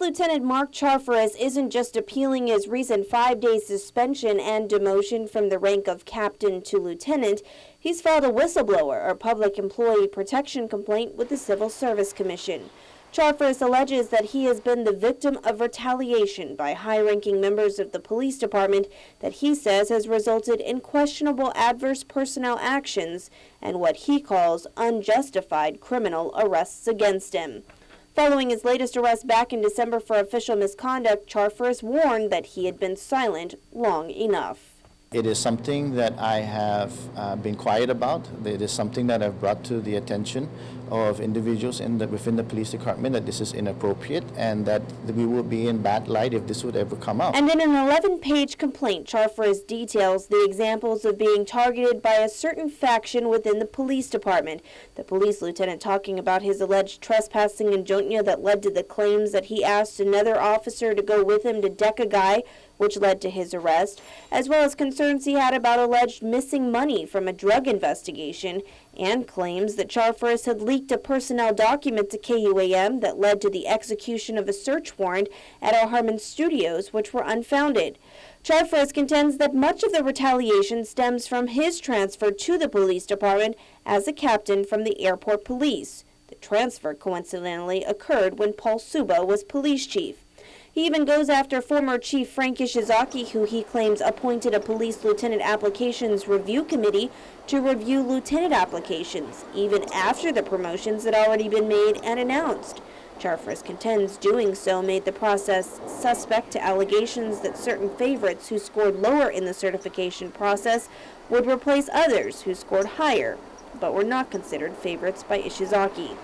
Lieutenant Mark Charfauros isn't just appealing his recent 5-day suspension and demotion from the rank of captain to lieutenant. He's filed a whistleblower, or public employee protection complaint, with the Civil Service Commission. Charfauros alleges that he has been the victim of retaliation by high-ranking members of the police department that he says has resulted in questionable adverse personnel actions and what he calls unjustified criminal arrests against him. Following his latest arrest back in December for official misconduct, Charfauros warned that he had been silent long enough. It is something that I have been quiet about. It is something that I've brought to the attention of individuals within the police department that this is inappropriate and that we will be in bad light if this would ever come out. And in an 11-page complaint, Charfauros details the examples of being targeted by a certain faction within the police department. The police lieutenant talking about his alleged trespassing in Jonya that led to the claims that he asked another officer to go with him to deck a guy, which led to his arrest, as well as concerns he had about alleged missing money from a drug investigation, and claims that Charfauros had leaked a personnel document to KUAM that led to the execution of a search warrant at our Harmon studios, which were unfounded. Charfauros contends that much of the retaliation stems from his transfer to the police department as a captain from the airport police. The transfer, coincidentally, occurred when Paul Suba was police chief. He even goes after former Chief Frank Ishizaki, who he claims appointed a police lieutenant applications review committee to review lieutenant applications, even after the promotions had already been made and announced. Charfauros contends doing so made the process suspect to allegations that certain favorites who scored lower in the certification process would replace others who scored higher, but were not considered favorites by Ishizaki.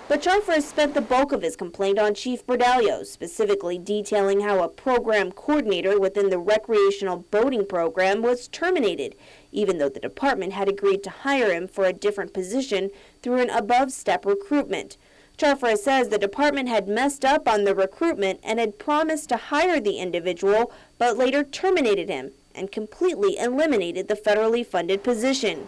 But Charfauros spent the bulk of his complaint on Chief Bordallo, specifically detailing how a program coordinator within the recreational boating program was terminated, even though the department had agreed to hire him for a different position through an above-step recruitment. Charfauros says the department had messed up on the recruitment and had promised to hire the individual, but later terminated him and completely eliminated the federally funded position.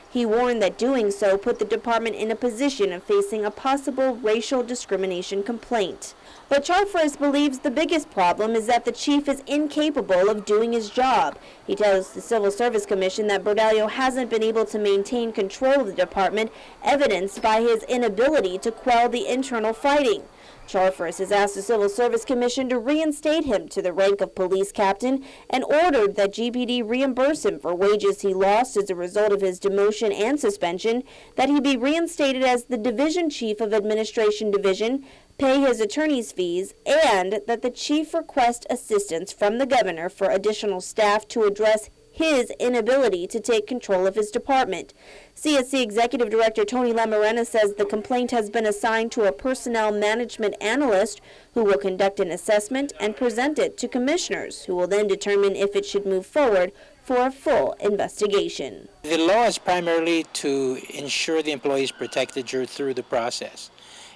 He warned that doing so put the department in a position of facing a possible racial discrimination complaint. But Charfauros believes the biggest problem is that the chief is incapable of doing his job. He tells the Civil Service Commission that Bordallo hasn't been able to maintain control of the department, evidenced by his inability to quell the internal fighting. Charfauros has asked the Civil Service Commission to reinstate him to the rank of police captain and ordered that GPD reimburse him for wages he lost as a result of his demotion and suspension, that he be reinstated as the Division Chief of Administration Division, pay his attorney's fees, and that the chief request assistance from the governor for additional staff to address his inability to take control of his department. CSC Executive Director Tony Lamarena says the complaint has been assigned to a personnel management analyst who will conduct an assessment and present it to commissioners, who will then determine if it should move forward for a full investigation. The law is primarily to ensure the employee is protected through the process.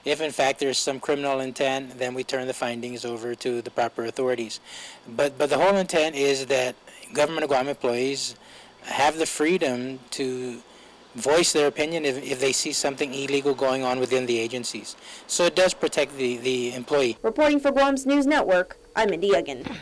If in fact there's some criminal intent, then we turn the findings over to the proper authorities. But the whole intent is that government of Guam employees have the freedom to voice their opinion if they see something illegal going on within the agencies. So it does protect the employee. Reporting for Guam's News Network, I'm Mindy Uggan.